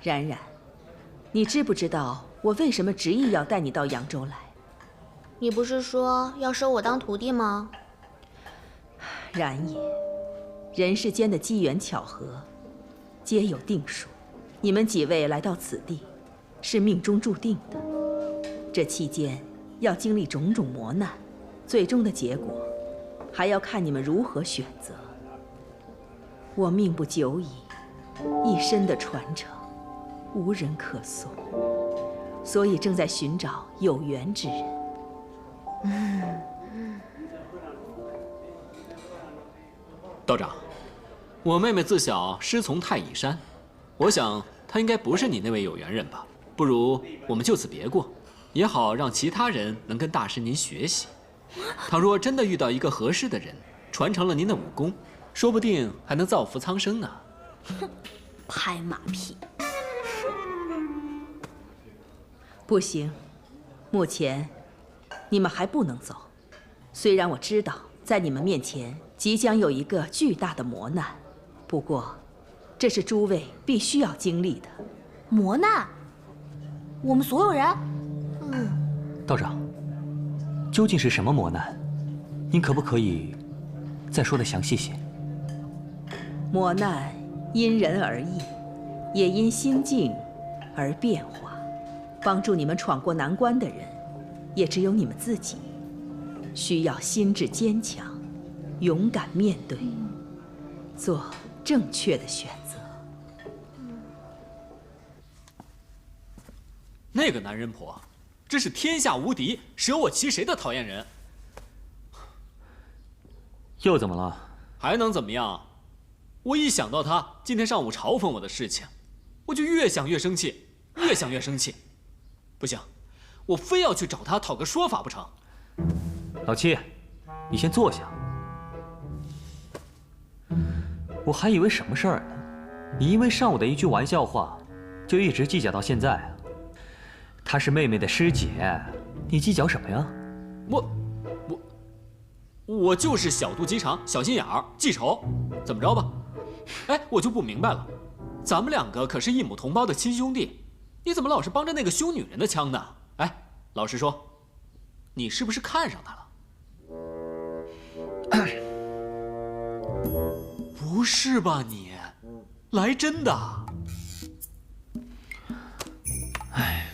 冉冉，你知不知道我为什么执意要带你到扬州来？你不是说要收我当徒弟吗？然也，人世间的机缘巧合，皆有定数。你们几位来到此地，是命中注定的。这期间要经历种种磨难，最终的结果，还要看你们如何选择。我命不久矣，一身的传承，无人可送，所以正在寻找有缘之人。道长，我妹妹自小师从太乙山，我想她应该不是你那位有缘人吧？不如我们就此别过，也好让其他人能跟大师您学习。倘若真的遇到一个合适的人，传承了您的武功，说不定还能造福苍生呢。哼，拍马屁！不行，目前你们还不能走。虽然我知道在你们面前即将有一个巨大的磨难，不过这是诸位必须要经历的磨难。我们所有人，道长，究竟是什么磨难？您可不可以再说的详细些？磨难因人而异，也因心境而变化。帮助你们闯过难关的人，也只有你们自己。需要心智坚强，勇敢面对，做正确的选择。那个男人婆，真是天下无敌、舍我其谁的讨厌人。又怎么了？还能怎么样？我一想到他今天上午嘲讽我的事情，我就越想越生气，越想越生气。不行，我非要去找他讨个说法不成？老七，你先坐下。我还以为什么事儿呢？你因为上午的一句玩笑话，就一直计较到现在啊？她是妹妹的师姐，你计较什么呀？我就是小肚鸡肠、小心眼儿、记仇，怎么着吧？哎，我就不明白了，咱们两个可是一母同胞的亲兄弟，你怎么老是帮着那个凶女人的枪呢？哎，老实说，你是不是看上她了？不是吧你？来真的？哎，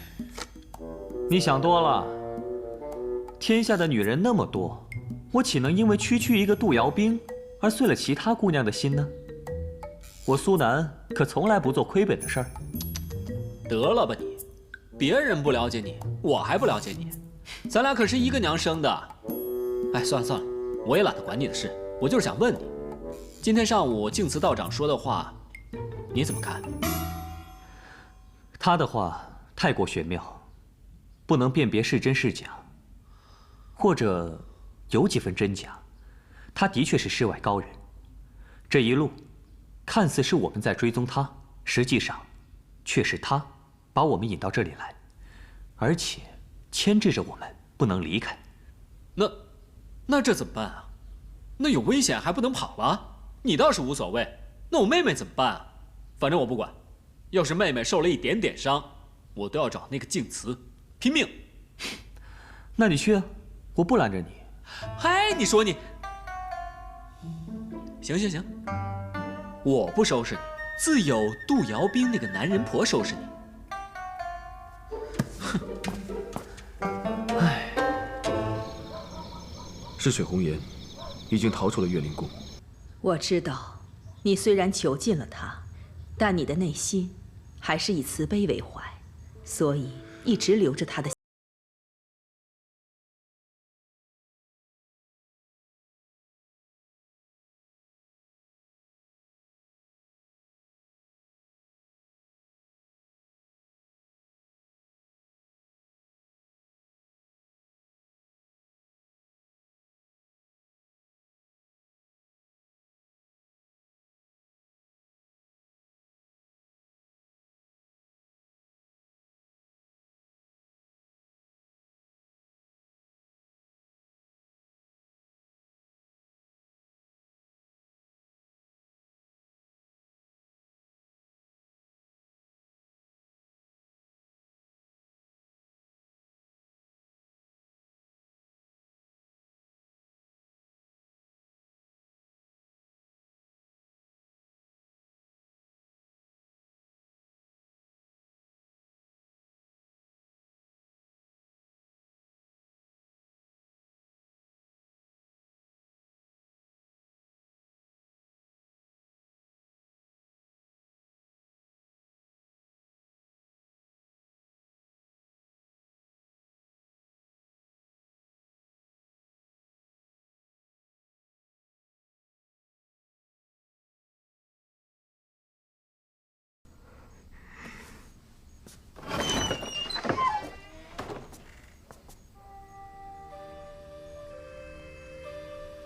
你想多了。天下的女人那么多，我岂能因为区一个杜瑶冰而碎了其他姑娘的心呢？我苏南可从来不做亏本的事儿。得了吧你，别人不了解你，我还不了解你，咱俩可是一个娘生的。哎，算了算了，我也懒得管你的事，我就是想问你，今天上午净慈道长说的话，你怎么看？他的话太过玄妙，不能辨别是真是假，或者有几分真假。他的确是世外高人，这一路看似是我们在追踪他，实际上却是他把我们引到这里来，而且牵制着我们不能离开。那这怎么办啊？那有危险还不能跑啊？你倒是无所谓，那我妹妹怎么办啊？反正我不管，要是妹妹受了一点点伤，我都要找那个净慈拼命。那你去啊，我不拦着你。嗨，你说你，行，我不收拾你，自有杜瑶冰那个男人婆收拾你。是水红颜，已经逃出了岳灵宫。我知道，你虽然囚禁了他，但你的内心还是以慈悲为怀，所以一直留着他的。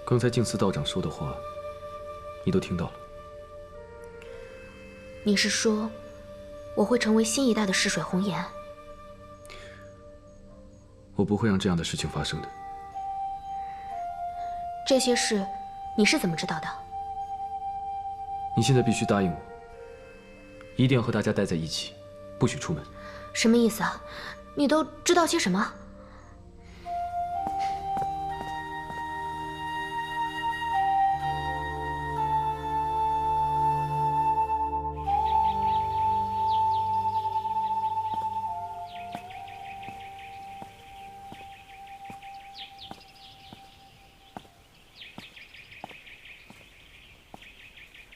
刚才净司道长说的话，你都听到了。你是说，我会成为新一代的逝水红颜？我不会让这样的事情发生的。这些事，你是怎么知道的？你现在必须答应我，一定要和大家待在一起，不许出门。什么意思啊？你都知道些什么？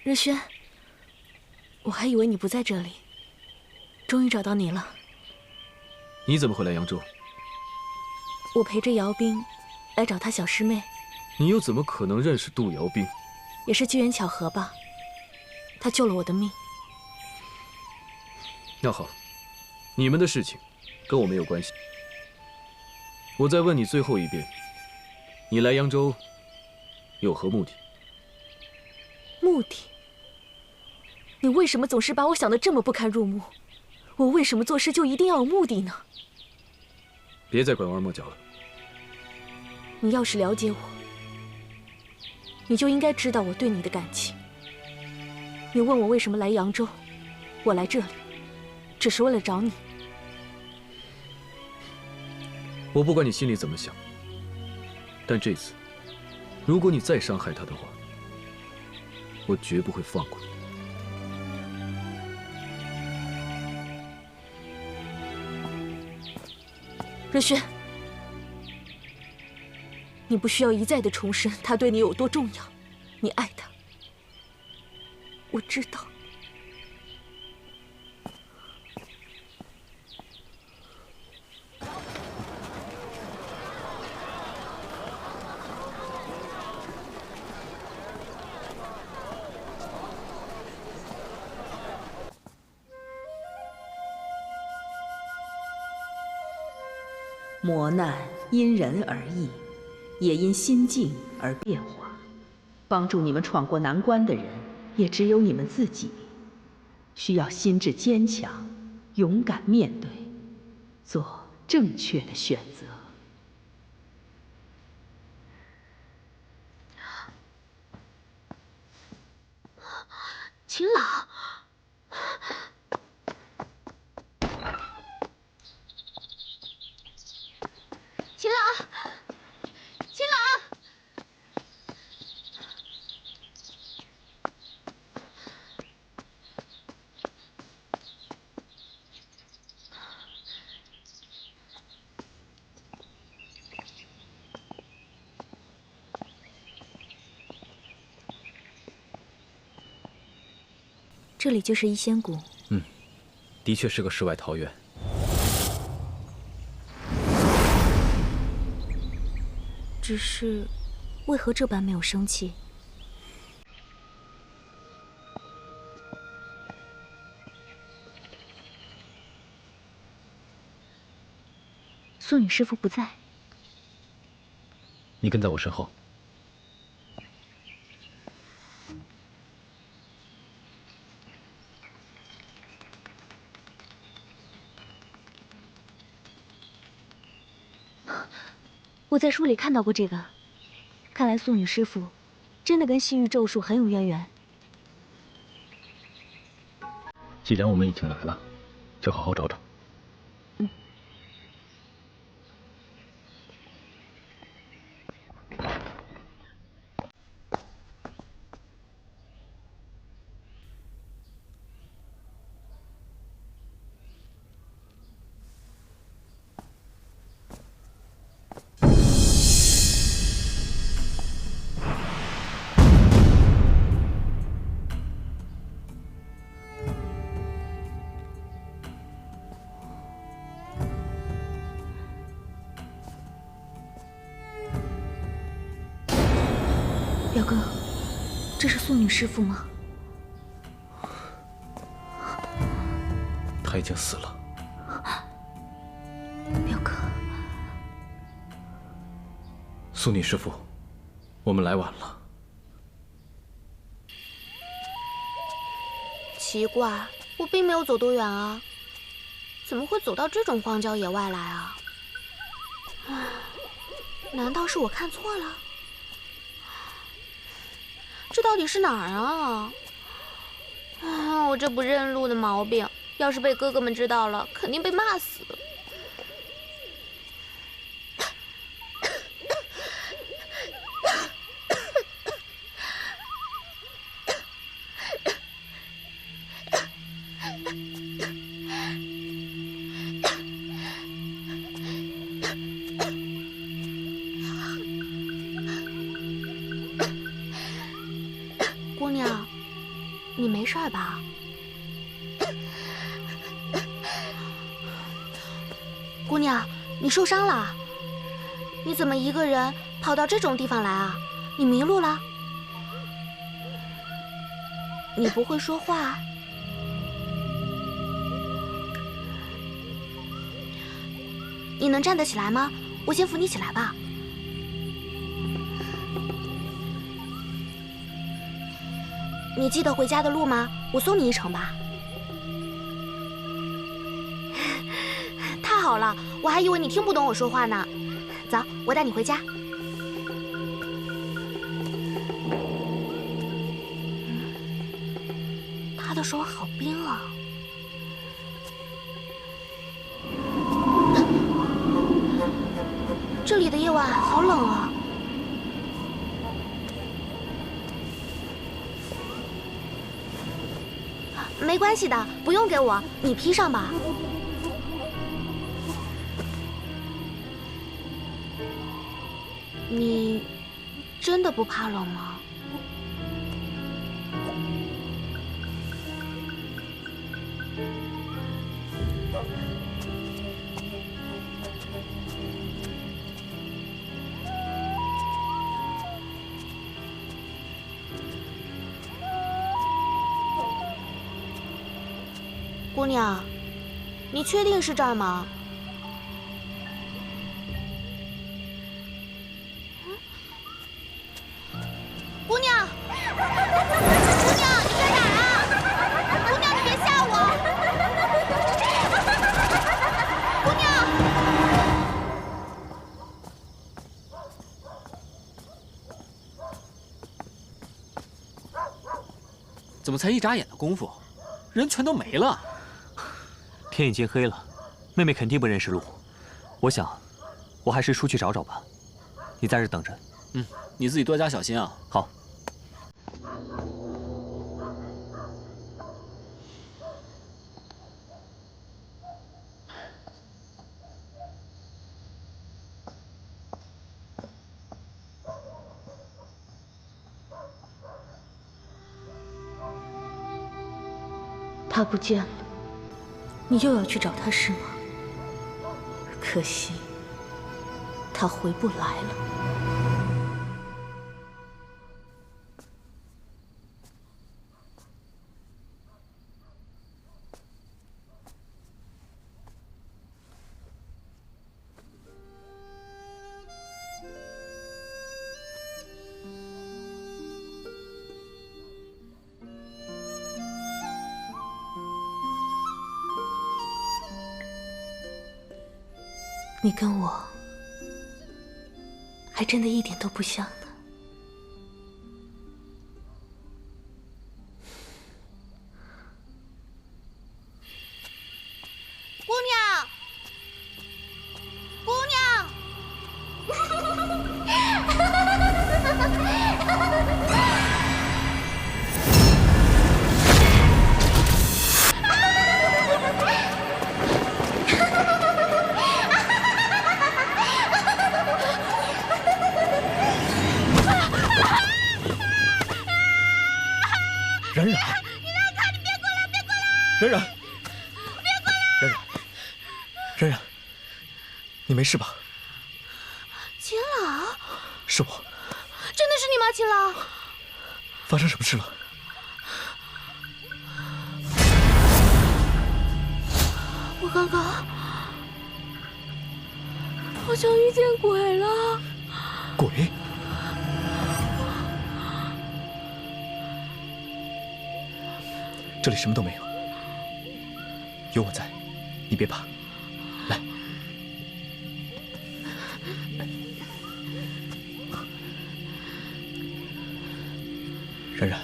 日轩，我还以为你不在这里，终于找到你了。你怎么会来扬州？我陪着姚冰来找他小师妹。你又怎么可能认识杜瑶冰？也是机缘巧合吧，他救了我的命。那好，你们的事情跟我没有关系。我再问你最后一遍，你来扬州有何目的？目的？你为什么总是把我想得这么不堪入目？我为什么做事就一定要有目的呢？别再拐弯抹角了。你要是了解我，你就应该知道我对你的感情。你问我为什么来扬州，我来这里，只是为了找你。我不管你心里怎么想，但这次，如果你再伤害他的话，我绝不会放过你。日轩，你不需要一再的重申他对你有多重要，你爱他，我知道。磨难因人而异，也因心境而变化。帮助你们闯过难关的人，也只有你们自己。需要心智坚强，勇敢面对，做正确的选择。秦老。秦老，秦老，这里就是逸仙谷。的确是个世外桃源。只是，为何这般没有生气？素女师傅不在。你跟在我身后。我在书里看到过这个，看来素女师傅真的跟西域咒术很有渊源。既然我们已经来了，就好好找找。表哥，这是素女师傅吗？他已经死了。表哥，素女师傅，我们来晚了。奇怪，我并没有走多远啊，怎么会走到这种荒郊野外来啊？唉，难道是我看错了？这到底是哪儿啊？唉，我这不认路的毛病，要是被哥哥们知道了，肯定被骂死。姑娘，你没事吧？姑娘，你受伤了？你怎么一个人跑到这种地方来啊？你迷路了？你不会说话？你能站得起来吗？我先扶你起来吧。你记得回家的路吗？我送你一程吧。太好了，我还以为你听不懂我说话呢。走，我带你回家。他的手好冰啊。这里的夜晚好冷啊。没关系的，不用给我，你披上吧。你真的不怕冷吗？姑娘，你确定是这儿吗？姑娘，姑娘，你在哪儿啊？姑娘，你别吓我！姑娘，怎么才一眨眼的功夫，人全都没了？天已经黑了，妹妹肯定不认识路。我想，我还是出去找找吧。你在这等着。嗯，你自己多加小心啊。好。他不见了，你又要去找他是吗？可惜，他回不来了。你跟我还真的一点都不像呢。姑娘，姑娘。冉冉，你让开！你别过来！别过来！冉冉，别过来！冉冉，你没事吧？秦朗，是我。真的是你吗？秦朗，发生什么事了？我刚刚好像遇见鬼了。鬼？这里什么都没有，有我在，你别怕。来，冉冉，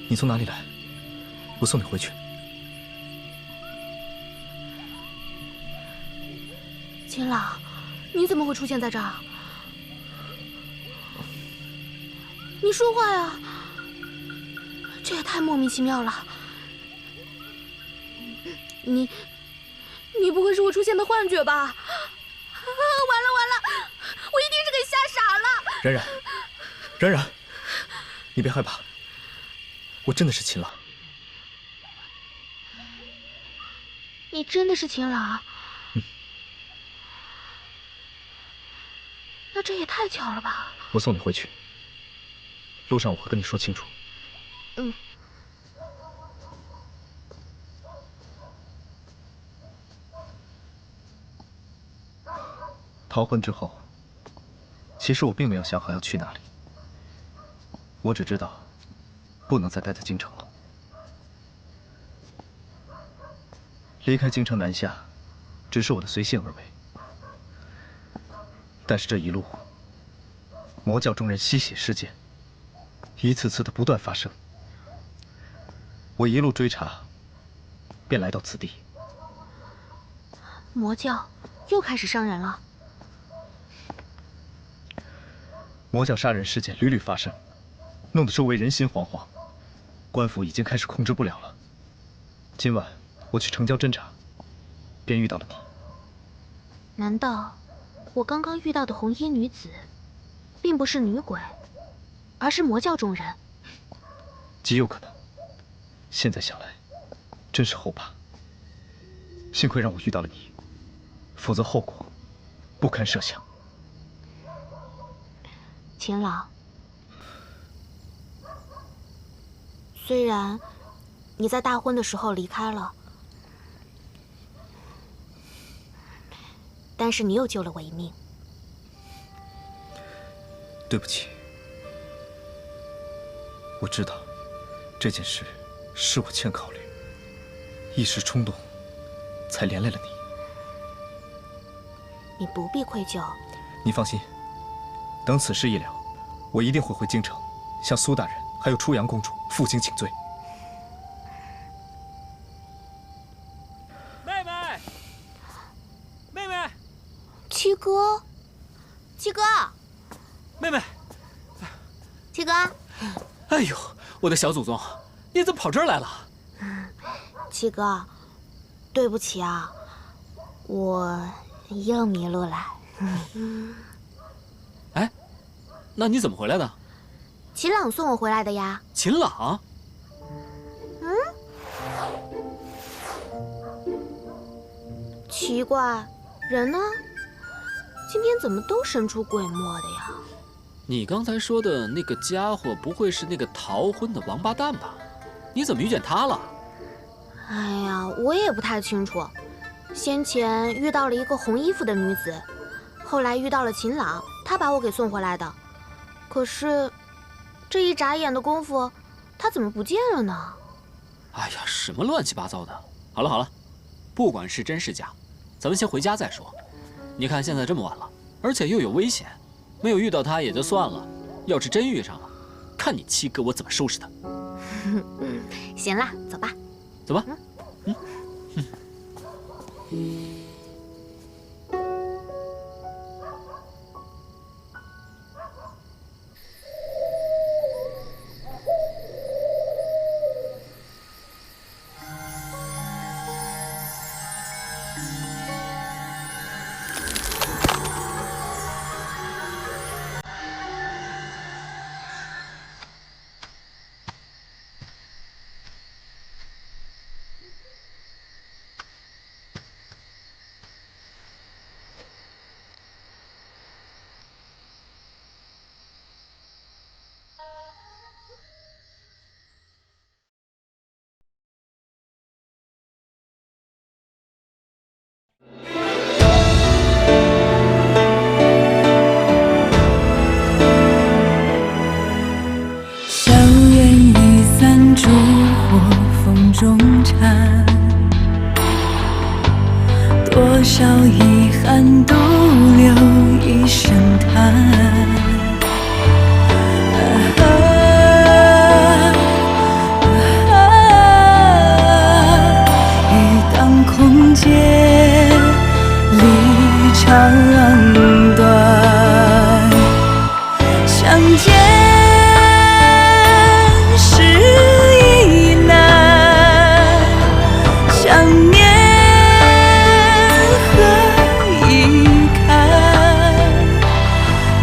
你从哪里来？我送你回去。秦老，你怎么会出现在这儿？你说话呀！这也太莫名其妙了。你不会是我出现的幻觉吧？完了完了，我一定是给吓傻了。冉冉，冉冉，你别害怕，我真的是秦朗。你真的是秦朗？那这也太巧了吧！我送你回去，路上我会跟你说清楚。嗯。逃婚之后，其实我并没有想好要去哪里，我只知道不能再待在京城了。离开京城南下，只是我的随性而为。但是这一路，魔教中人吸血事件，一次次的不断发生。我一路追查，便来到此地。魔教又开始伤人了。魔教杀人事件屡屡发生，弄得周围人心惶惶，官府已经开始控制不了了。今晚我去城郊侦查，便遇到了你。难道我刚刚遇到的红衣女子，并不是女鬼，而是魔教中人？极有可能。现在想来，真是后怕。幸亏让我遇到了你，否则后果不堪设想。秦老，虽然你在大婚的时候离开了，但是你又救了我一命。对不起，我知道这件事是我欠考虑，一时冲动，才连累了你。你不必愧疚。你放心，等此事一了，我一定会回京城，向苏大人还有初阳公主负荆请罪。妹妹，妹妹，七哥，七哥，妹妹，七哥，哎呦，我的小祖宗，你怎么跑这儿来了？七哥，对不起啊，我又迷路了。哎，那你怎么回来的？秦朗送我回来的呀。秦朗？奇怪，人呢？今天怎么都神出鬼没的呀？你刚才说的那个家伙，不会是那个逃婚的王八蛋吧？你怎么遇见他了？哎呀，我也不太清楚。先前遇到了一个红衣服的女子，后来遇到了秦朗，他把我给送回来的。可是，这一眨眼的功夫，他怎么不见了呢？哎呀，什么乱七八糟的！好了好了，不管是真是假，咱们先回家再说。你看现在这么晚了，而且又有危险，没有遇到他也就算了，要是真遇上了，看你七哥我怎么收拾他。行了，走吧。走吧。中缠，多少遗憾都留一声叹。每当空劫离长短，相见时已难，想念何以堪？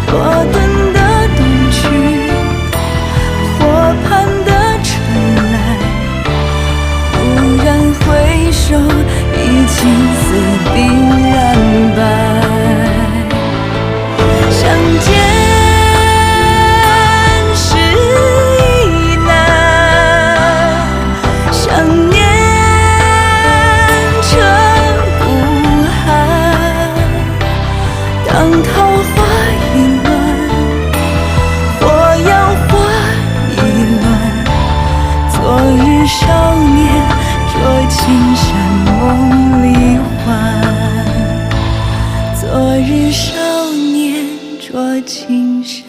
多顿的东去，或盼的春来，蓦然回首，已青丝鬓染白。相见时已难，想念彻骨寒。当桃花已乱，或摇花已乱。昨日少年着青衫梦里还，昨日少年着青衫。